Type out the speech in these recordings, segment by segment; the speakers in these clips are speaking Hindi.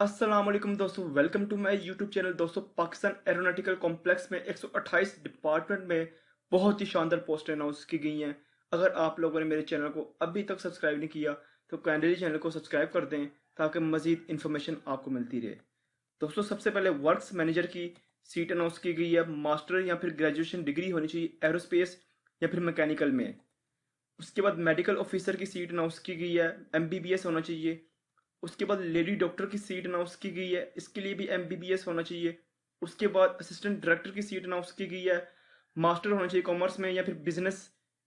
अस्सलाम वालेकुम दोस्तों, welcome to my YouTube channel. दोस्तों, पाकिस्तान एरोनॉटिकल कॉम्प्लेक्स में 128 डिपार्टमेंट में बहुत ही शानदार पोस्ट अनाउंस की गई हैं। अगर आप लोगों ने मेरे चैनल को अभी तक सब्सक्राइब नहीं किया तो काइंडली चैनल को सब्सक्राइब कर दें ताकि मजीद इन्फॉर्मेशन आपको मिलती रहे। दोस्तों, सबसे पहले वर्क्स मैनेजर की सीट अनाउंस की गई है। मास्टर या फिर ग्रेजुएशन डिग्री होनी चाहिए एरोस्पेस या फिर मैकेनिकल में। उसके बाद मेडिकल ऑफिसर की सीट अनाउंस की गई है, एमबीबीएस होना चाहिए। उसके बाद लेडी डॉक्टर की सीट अनाउंस की गई है, इसके लिए भी एमबीबीएस होना चाहिए। उसके बाद असिस्टेंट डायरेक्टर की सीट अनाउंस की गई है, मास्टर होना चाहिए कॉमर्स में या फिर बिजनेस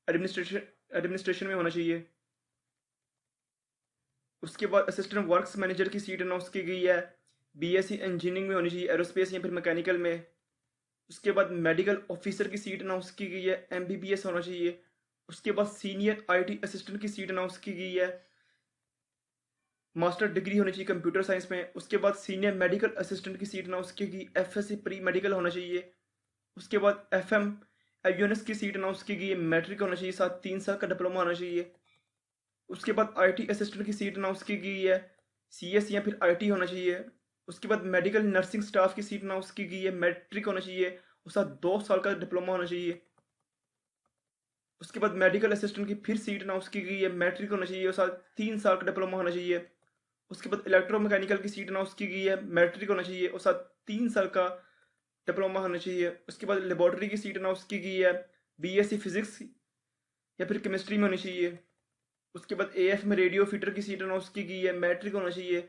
एडमिनिस्ट्रेशन एडमिनिस्ट्रेशन में होना चाहिए। उसके बाद असिस्टेंट वर्क्स मैनेजर की सीट अनाउंस की गई है, बीएससी इंजीनियरिंग में होनी चाहिए, एरोस्पेस या फिर मैकेनिकल में। उसके बाद मेडिकल ऑफिसर की सीट अनाउंस की गई है, एमबीबीएस होना चाहिए। उसके बाद सीनियर आईटी असिस्टेंट की सीट अनाउंस की गई है, मास्टर डिग्री होनी चाहिए कंप्यूटर साइंस में। उसके बाद सीनियर मेडिकल असिस्टेंट की सीट ना उसकी की एफएससी प्री मेडिकल होना चाहिए। उसके बाद एफएम एवियोनिक्स की सीट ना उसकी की मैट्रिक होना चाहिए, साथ 3 साल का डिप्लोमा होना चाहिए। उसके बाद आईटी असिस्टेंट की सीट ना उसकी की है, सीएस या फिर आईटी होना चाहिए। उसके बाद मेडिकल नर्सिंग स्टाफ की सीट ना उसकी की है, मैट्रिक होना चाहिए और साथ 2 साल का डिप्लोमा होना चाहिए। उसके बाद मेडिकल असिस्टेंट की फिर सीट ना उसकी की है, मैट्रिक होना चाहिए और साथ 3 साल का डिप्लोमा होना चाहिए। उसके बाद इलेक्ट्रोमैकेनिकल की सीट अनाउंस की गई है, मैट्रिक होना चाहिए और साथ 3 साल का डिप्लोमा होना चाहिए। उसके बाद लेबोरेटरी की सीट अनाउंस की गई है, बीएससी फिजिक्स या फिर केमिस्ट्री में होनी चाहिए। उसके बाद एएफ में रेडियो फिटर की सीट अनाउंस की गई है, मैट्रिक होना चाहिए।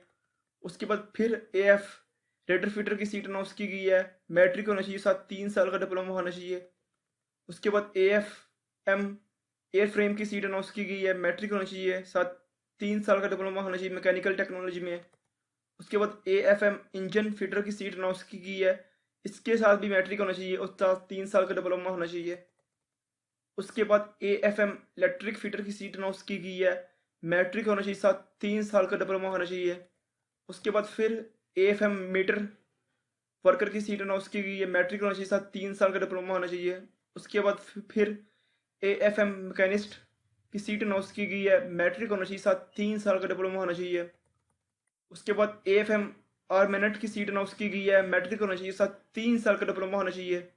उसके बाद फिर एएफ रेडर फिटर की सीट अनाउंस की गई है, मैट्रिक होना चाहिए, साथ 3 साल का डिप्लोमा होना चाहिए। उसके बाद एएफ एम एयर फ्रेम की सीट अनाउंस की गई है, मैट्रिक होना चाहिए, साथ 3 साल का डिप्लोमा होना चाहिए मैकेनिकल टेक्नोलॉजी में। उसके बाद A F M engine fitter की सीट अनाउंस की गई है, इसके साथ भी मैट्रिक होना चाहिए और साथ 3 साल का डिप्लोमा होना चाहिए। उसके बाद A F M electric fitter की सीट अनाउंस की गई है, मैट्रिक होना चाहिए, साथ 3 साल का डिप्लोमा होना चाहिए। उसके बाद फिर A F M meter worker की सीट अनाउंस की गई है, मैट्रिक होना चाहिए, साथ 3 साल का डिप्लोमा होना चाहिए। उसके बाद फिर ए एफ एम मैकेनिस्ट की सीट अनाउंस की गई है, मैट्रिक होना चाहिए, साथ 3 साल का डिप्लोमा होना चाहिए। उसके बाद ए एफ एम आर्मेनेट की सीट अनाउंस की गई है, मैट्रिक होना चाहिए, साथ 3 साल का डिप्लोमा होना चाहिए।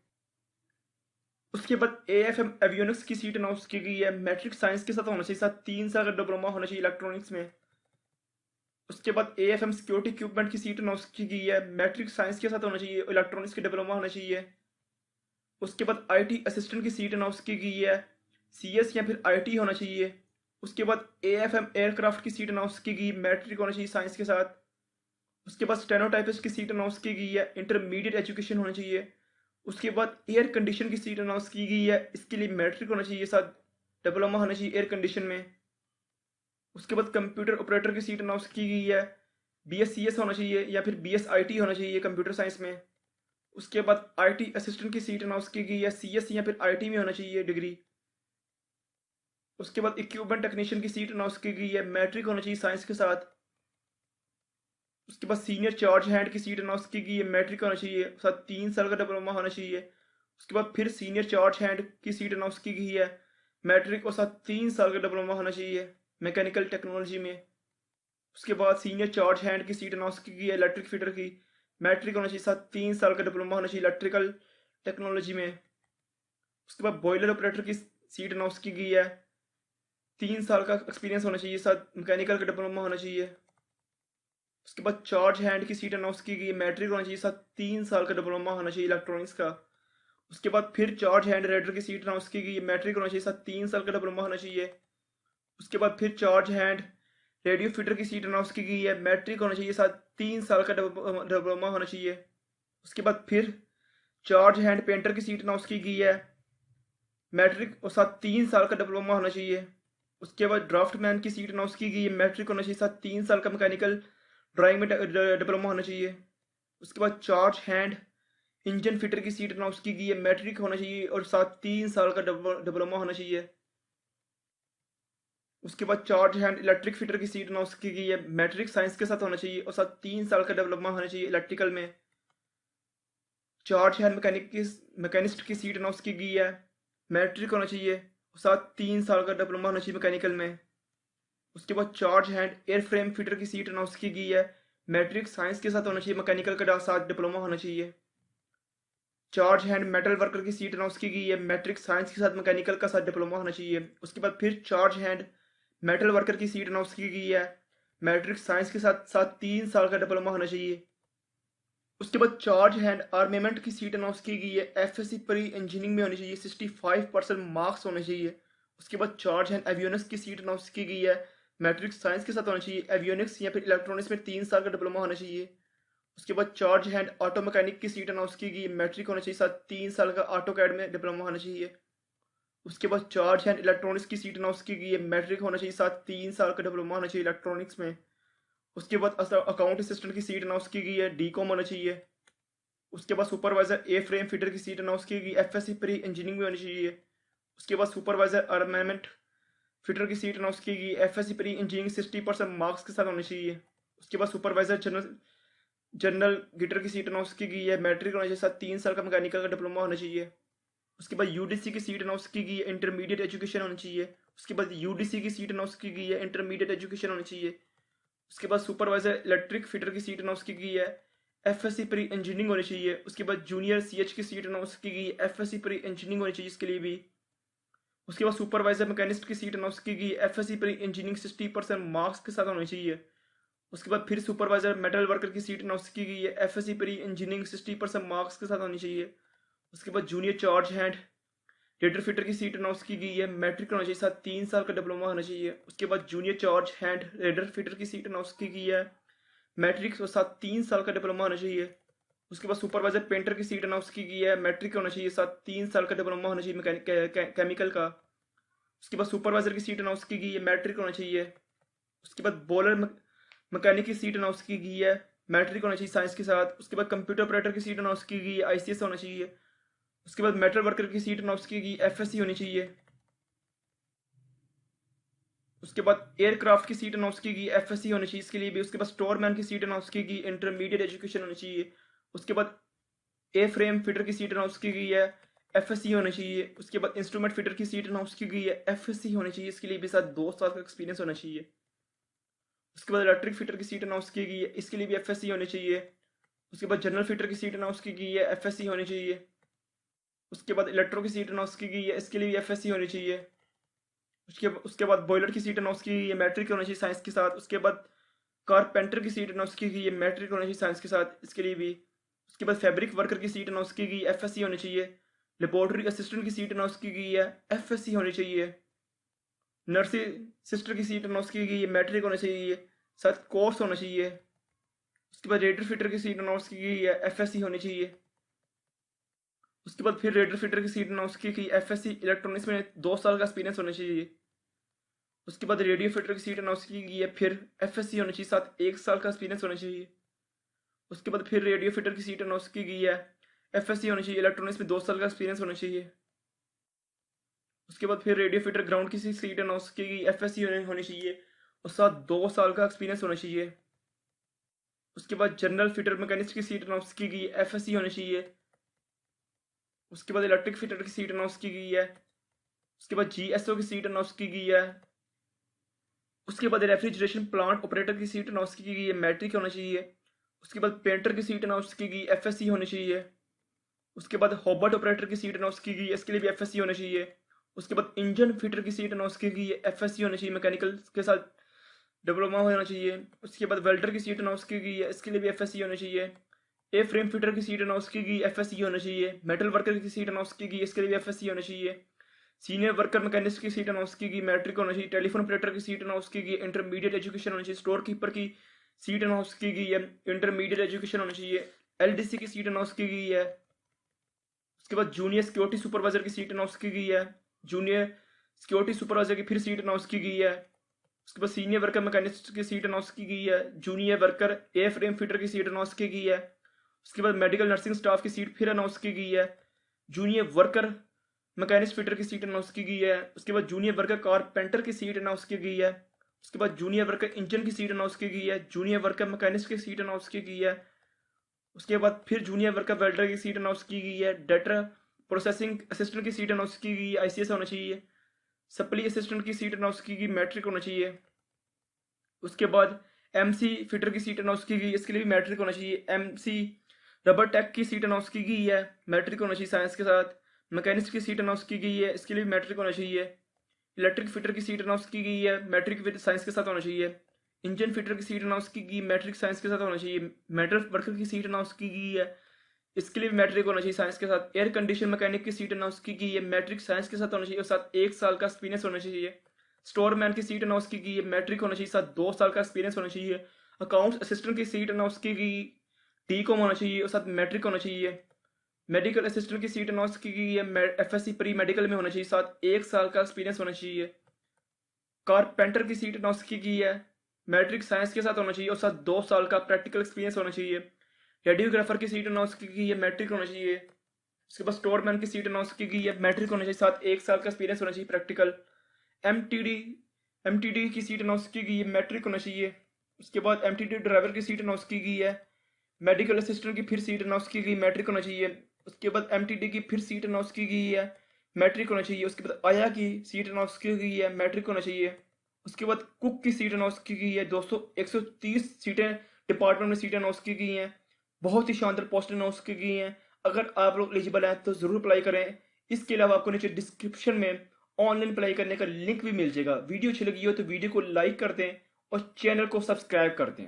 उसके बाद ए एफ एम एवियोनिक्स की सीट अनाउंस की गई है, मैट्रिक साइंस के साथ होना चाहिए, साथ 3 साल का डिप्लोमा होना चाहिए इलेक्ट्रॉनिक्स में। उसके बाद A F M security equipment की सीट अनाउंस की गई है, मैट्रिक साइंस के साथ होना चाहिए, इलेक्ट्रॉनिक्स के डिप्लोमा होना चाहिए। उसके बाद आई टी असिस्टेंट की सीट अनाउंस की गई है, सी एस या फिर आई टी होना चाहिए। उसके बाद ए एफ एम एयरक्राफ्ट की सीट अनाउंस की गई, मैट्रिक होना चाहिए साइंस के साथ। उसके बाद स्टेनोटाइपिस्ट की सीट अनाउंस की गई है, इंटरमीडिएट एजुकेशन होना चाहिए। उसके बाद एयर कंडीशन की सीट अनाउंस की गई है, इसके लिए मैट्रिक होना चाहिए, साथ डिप्लोमा होना चाहिए एयर कंडीशन में। उसके बाद कंप्यूटर ऑपरेटर की सीट अनाउंस की गई है, बी एस सी एस होना चाहिए या फिर बी एस आई टी होना चाहिए कंप्यूटर साइंस में। उसके बाद आई टी असिस्टेंट की सीट अनाउंस की गई है, सी एस या फिर आई टी में होना चाहिए डिग्री। उसके बाद इक्विपमेंट टेक्नीशियन की सीट अनाउंस की गई है, मैट्रिक होना चाहिए साइंस के साथ। उसके बाद सीनियर चार्ज हैंड की सीट अनाउंस की गई है, मैट्रिक होना चाहिए, साथ 3 साल का डिप्लोमा होना चाहिए। उसके बाद फिर सीनियर चार्ज हैंड की सीट अनाउंस की गई है, मैट्रिक और साथ 3 साल का डिप्लोमा होना चाहिए मैकेनिकल टेक्नोलॉजी में। उसके बाद सीनियर चार्ज हैंड की सीट अनाउंस की गई है, इलेक्ट्रिक फिटर की, मैट्रिक होना चाहिए, साथ 3 साल का डिप्लोमा होना चाहिए इलेक्ट्रिकल टेक्नोलॉजी में। उसके बाद बॉयलर ऑपरेटर की सीट अनाउंस की गई है, 3 साल का एक्सपीरियंस होना चाहिए, साथ मैकेनिकल का डिप्लोमा होना चाहिए। उसके बाद चार्ज हैंड की सीट अनाउंस की गई, मैट्रिक होना चाहिए, साथ 3 साल का डिप्लोमा होना चाहिए इलेक्ट्रॉनिक्स का। उसके बाद फिर चार्ज हैंड रेडर की सीट अनाउंस की गई, मैट्रिक होना चाहिए, साथ 3 साल का डिप्लोमा होना चाहिए। उसके बाद फिर चार्ज हैंड रेडियो फिटर की सीट अनाउंस की गई है, मैट्रिक होना चाहिए, साथ 3 साल का डिप्लोमा होना चाहिए। उसके बाद फिर चार्ज हैंड पेंटर की सीट अनाउंस की गई है, मैट्रिक और साथ 3 साल का डिप्लोमा होना चाहिए। उसके बाद ड्राफ्ट मैन की सीट अनाउंस की गई है, मैट्रिक होना चाहिए, साथ 3 साल का मैकेनिकल ड्राइंग में डिप्लोमा होना चाहिए। उसके बाद चार्ज हैंड इंजन फिटर की सीट अनाउंस की गई है, मैट्रिक होना चाहिए और साथ 3 साल का डिप्लोमा होना चाहिए। उसके बाद चार्ज हैंड इलेक्ट्रिक फिटर की सीट अनाउंस की गई है, मैट्रिक साइंस के साथ होना चाहिए और साथ 3 साल का डिप्लोमा होना चाहिए इलेक्ट्रिकल में। चार्ज हैंड मैकेनिस्ट की सीट अनाउंस की गई है, मैट्रिक होना चाहिए और साथ 3 साल का डिप्लोमा होना चाहिए मैकेनिकल में। उसके बाद charge hand air frame fitter की सीट अनाउंस की गई है, मैट्रिक साइंस के साथ होना चाहिए, मैकेनिकल का साथ डिप्लोमा होना चाहिए। चार्ज हैंड मेटल वर्कर की सीट अनाउंस की गई है, मैट्रिक साइंस के साथ मैकेनिकल का साथ डिप्लोमा होना चाहिए। उसके बाद फिर चार्ज हैंड मेटल वर्कर की सीट अनाउंस की गई है, मैट्रिक साइंस के साथ साथ 3 साल का डिप्लोमा होना चाहिए। उसके बाद चार्ज हैंड आर्मेमेंट की सीट अनाउंस की गई है, एफएससी प्री इंजीनियरिंग में होनी चाहिए, 65% मार्क्स होने चाहिए। उसके बाद चार्ज हैंड एवियोनिक्स की सीट अनाउंस की गई है, मैट्रिक साइंस के साथ होना चाहिए, एवियोनिक्स या फिर इलेक्ट्रॉनिक्स में 3 साल का डिप्लोमा होना चाहिए। उसके बाद चार्ज हैंड ऑटो मैकेनिक की सीट अनाउंस की गई, मैट्रिक होना चाहिए, साथ 3 साल का ऑटो कैड में डिप्लोमा होना चाहिए। उसके बाद चार्ज हैंड इलेक्ट्रॉनिक्स की सीट अनाउंस की गई है, मैट्रिक होना चाहिए, साथ 3 साल का डिप्लोमा होना चाहिए इलेक्ट्रॉनिक्स में। उसके बाद अकाउंट असिस्टेंट की सीट अनाउंस की गई है, डीकॉम होना चाहिए। उसके बाद सुपरवाइजर ए फ्रेम फिटर की सीट अनाउंस की गई, एफएससी प्री इंजीनियरिंग में होनी चाहिए। उसके बाद सुपरवाइजर आर्मामेंट फिटर की सीट अनाउंस की गई, एफएससी प्री इंजीनियरिंग 60% मार्क्स के साथ होनी चाहिए। उसके बाद सुपरवाइजर जनरल जनरल गिटर की सीट अनाउंस की गई है, मैट्रिक होना चाहिए, साथ 3 साल का मैकेनिकल का डिप्लोमा होना चाहिए। उसके बाद यूडीसी की सीट अनाउंस की गई है, इंटरमीडिएट एजुकेशन होनी चाहिए। उसके बाद यूडीसी की सीट अनाउंस की गई है, इंटरमीडिएट एजुकेशन होनी चाहिए। उसके बाद सुपरवाइजर इलेक्ट्रिक फिटर की सीट अनाउंस की गई है, एफएससी प्री इंजीनियरिंग होनी चाहिए। उसके बाद जूनियर सीएच की सीट अनाउंस की गई है, एफएससी प्री इंजीनियरिंग होनी चाहिए इसके लिए भी। उसके बाद सुपरवाइजर मैकेनिस्ट की सीट अनाउंस की गई, एफएससी प्री इंजीनियरिंग 60% मार्क्स के साथ होनी चाहिए। उसके बाद फिर सुपरवाइजर मेटल वर्कर की सीट अनाउंस की गई है, एफएससी प्री इंजीनियरिंग 60% मार्क्स के साथ होनी चाहिए। उसके बाद junior charge hand raider fitter की सीट अनाउंस की गई है, मैट्रिक होना चाहिए, साथ 3 साल का डिप्लोमा होना चाहिए। उसके बाद junior charge hand raider fitter की सीट अनाउंस की गई है, मैट्रिक और साथ 3 साल का डिप्लोमा होना चाहिए। उसके बाद सुपरवाइजर पेंटर की सीट अनाउंस की गई है, मैट्रिक होना चाहिए, साथ 3 साल का डिप्लोमा होना चाहिए केमिकल का। उसके बाद सुपरवाइजर की सीट अनाउंस की गई है, मैट्रिक होना चाहिए। उसके बाद बॉलर मैकेनिक की सीट अनाउंस की गई है, मैट्रिक होना चाहिए साइंस के साथ। उसके बाद कंप्यूटर ऑपरेटर की सीट अनाउंस की गई है, आईसीएस होना चाहिए। उसके बाद मेटल वर्कर की सीट अनाउंस की गई, एफएससी होनी चाहिए। उसके बाद एयरक्राफ्ट की सीट अनाउंस की गई, एफएससी होनी चाहिए इसके लिए भी। उसके बाद स्टोरमैन की सीट अनाउंस की गई, इंटरमीडिएट एजुकेशन होनी चाहिए। उसके बाद ए फ्रेम फिटर की सीट अनाउंस की गई है, एफएससी होनी चाहिए। उसके बाद इंस्ट्रूमेंट फिटर की सीट अनाउंस की गई है, एफएससी होनी चाहिए इसके लिए भी, साथ 2 साल का एक्सपीरियंस होना चाहिए। उसके बाद इलेक्ट्रिक फिटर की सीट अनाउंस की गई है, इसके लिए भी एफएससी होनी चाहिए। उसके बाद जनरल फिटर की सीट अनाउंस की गई है, एफएससी होनी चाहिए। उसके बाद इलेक्ट्रो की सीट अनाउंस की गई है, इसके लिए भी एफएससी होनी चाहिए। उसके बाद बॉयलर की सीट अनाउंस की गई है, मैट्रिक होनी चाहिए साइंस के साथ। उसके बाद कारपेंटर की सीट अनाउंस की गई है, मैट्रिक होनी चाहिए साइंस के साथ, इसके लिए भी। उसके बाद फैब्रिक वर्कर की सीट अनाउंस की गई, एफएससी होनी चाहिए। लेबोरेटरी असिस्टेंट की सीट अनाउंस की गई है, एफएससी होनी चाहिए। नर्सिंग सिस्टर की सीट अनाउंस की गई है, मैट्रिक होना चाहिए, साथ कोर्स होना चाहिए। उसके बाद रेडर फिटर की सीट अनाउंस की गई है, एफएससी होनी चाहिए। उसके बाद फिर रेडर फिटर की सीट अनाउंस की गई, एफएससी इलेक्ट्रॉनिक्स में 2 साल का एक्सपीरियंस होना चाहिए। उसके बाद रेडियो फिटर की सीट अनाउंस की गई है, फिर एफएससी होनी चाहिए, साथ 1 साल का एक्सपीरियंस होना चाहिए। उसके बाद फिर रेडियो फिटर की सीट अनाउंस की गई है, एफएससी होनी चाहिए, इलेक्ट्रॉनिक्स में 2 साल का एक्सपीरियंस होना चाहिए। उसके बाद फिर रेडियो फिटर ग्राउंड की सीट अनाउंस की गई, एफएससी होनी चाहिए, और साथ 2 साल का एक्सपीरियंस होना चाहिए। उसके बाद जनरल फिटर मैकेनिस्ट की सीट अनाउंस की गई, एफएससी होनी चाहिए। उसके बाद इलेक्ट्रिक फिटर की सीट अनाउंस की गई है। उसके बाद जीएसओ की सीट अनाउंस की गई है। उसके बाद रेफ्रिजरेशन प्लांट ऑपरेटर की सीट अनाउंस की गई है, मैट्रिक होना चाहिए। उसके बाद पेंटर की सीट अनाउंस की गई, एफएससी होनी चाहिए। उसके बाद हॉबर्ट ऑपरेटर की सीट अनाउंस की गई है, इसके लिए भी एफएससी होना चाहिए। उसके बाद इंजन फिटर की सीट अनाउंस की गई है, एफएससी होना चाहिए, मैकेनिकल के साथ डिप्लोमा होना चाहिए। उसके बाद वेल्डर की सीट अनाउंस की गई है, इसके लिए भी एफएससी होना चाहिए। ए फ्रेम फिटर की सीट अनाउंस की गई, एफएससी होना चाहिए। मेटल वर्कर की सीट अनाउंस की गई, इसके लिए भी एफएससी होना चाहिए। सीनियर वर्कर मैकेनिस्ट की सीट अनाउंस की गई, मैट्रिक होना चाहिए। टेलीफोन ऑपरेटर की सीट अनाउंस की गई, इंटरमीडिएट एजुकेशन होना चाहिए। स्टोर कीपर की सीट अनाउंस की गई है, इंटरमीडिएट एजुकेशन होना चाहिए। एलडीसी की सीट अनाउंस की गई है। उसके बाद जूनियर सिक्योरिटी सुपरवाइजर की सीट अनाउंस की गई है, जूनियर सिक्योरिटी सुपरवाइजर की फिर सीट अनाउंस की गई है। उसके बाद सीनियर वर्कर मैकेनिस्ट की सीट अनाउंस की गई है, junior worker a frame fitter की सीट अनाउंस की गई है। उसके बाद मेडिकल नर्सिंग स्टाफ की सीट फिर अनाउंस की गई है, जूनियर वर्कर मैकेनिस्ट फिटर की सीट अनाउंस की गई है। उसके बाद जूनियर वर्कर कारपेंटर की सीट अनाउंस की गई है। उसके बाद जूनियर वर्कर इंजन की सीट अनाउंस की गई है, जूनियर वर्कर मैकेनिस्ट की सीट अनाउंस की गई है। उसके बाद फिर जूनियर वर्कर वेल्डर की सीट अनाउंस की गई है, डेटा प्रोसेसिंग असिस्टेंट की सीट अनाउंस की गई, आईसीएस होना चाहिए। सप्ली असिस्टेंट की सीट अनाउंस की गई, मैट्रिक होना चाहिए। उसके बाद एमसी फिटर की सीट है ना उसकी गई, इसके लिए भी मैट्रिक होना चाहिए। एमसी रबर टेक की सीट है ना उसकी गई है, मैट्रिक होना चाहिए साइंस के साथ। मैकेनिक्स की सीट है ना उसकी गई है, इसके लिए भी मैट्रिक होना चाहिए। इलेक्ट्रिक फिटर की सीट है ना उसकी गई है, मैट्रिक विद साइंस के साथ होना चाहिए। इंजन फिटर की सीट है ना उसकी गई, मैट्रिक साइंस के साथ होना चाहिए। मेटल वर्कर की सीट है ना उसकी गई है, इसके लिए भी मैट्रिक होना चाहिए साइंस के साथ। एयर कंडीशन मैकेनिक की सीट है ना उसकी गई है, मैट्रिक साइंस के साथ होना चाहिए और साथ 1 साल का एक्सपीरियंस होना चाहिए। स्टोर मैन की सीट है ना उसकी गई है, मैट्रिक होना चाहिए, साथ 2 साल का एक्सपीरियंस होना चाहिए। अकाउंट्स असिस्टेंट की सीट है ना उसकी गई, टी कॉम होना चाहिए और साथ मैट्रिक होना चाहिए। मेडिकल असिस्टेंट की सीट है ना उसकी गई है, एफएससी प्री मेडिकल में होना चाहिए, साथ 1 साल का एक्सपीरियंस होना चाहिए। कारपेंटर की सीट है ना उसकी गई है, मैट्रिक साइंस के साथ होना चाहिए और साथ 2 साल का प्रैक्टिकल एक्सपीरियंस होना चाहिए। रेडियोग्राफर की सीट है ना उसकी गई है, मैट्रिक होना चाहिए। उसके बाद स्टोरमैन की सीट है ना उसकी गई है, मैट्रिक होना चाहिए, साथ 1 साल का एक्सपीरियंस होना चाहिए प्रैक्टिकल। एमटीडी एमटीडी की सीट है ना उसकी गई है, मैट्रिक होना चाहिए। उसके बाद एमटीडी ड्राइवर की सीट है ना उसकी गई है, मेडिकल असिस्टेंट की फिर सीट है ना उसकी गई, मैट्रिक होना चाहिए। उसके बाद एमटीडी की फिर सीट है ना उसकी गई है, मैट्रिक होना चाहिए। उसके बाद आया की सीट है ना उसकी गई है, मैट्रिक होना चाहिए। उसके बाद कुक की सीट है ना उसकी गई है, 130 सीटें डिपार्टमेंट में सीटें ना उसकी गई हैं। बहुत ही शानदार पोस्ट ना उसकी गई हैं। अगर आप लोग एलिजिबल हैं तो ज़रूर अप्लाई करें। इसके अलावा आपको नीचे डिस्क्रिप्शन में ऑनलाइन अप्लाई करने का लिंक भी मिल जाएगा। वीडियो अच्छी लगी हो तो वीडियो को लाइक कर दें और चैनल को सब्सक्राइब कर दें।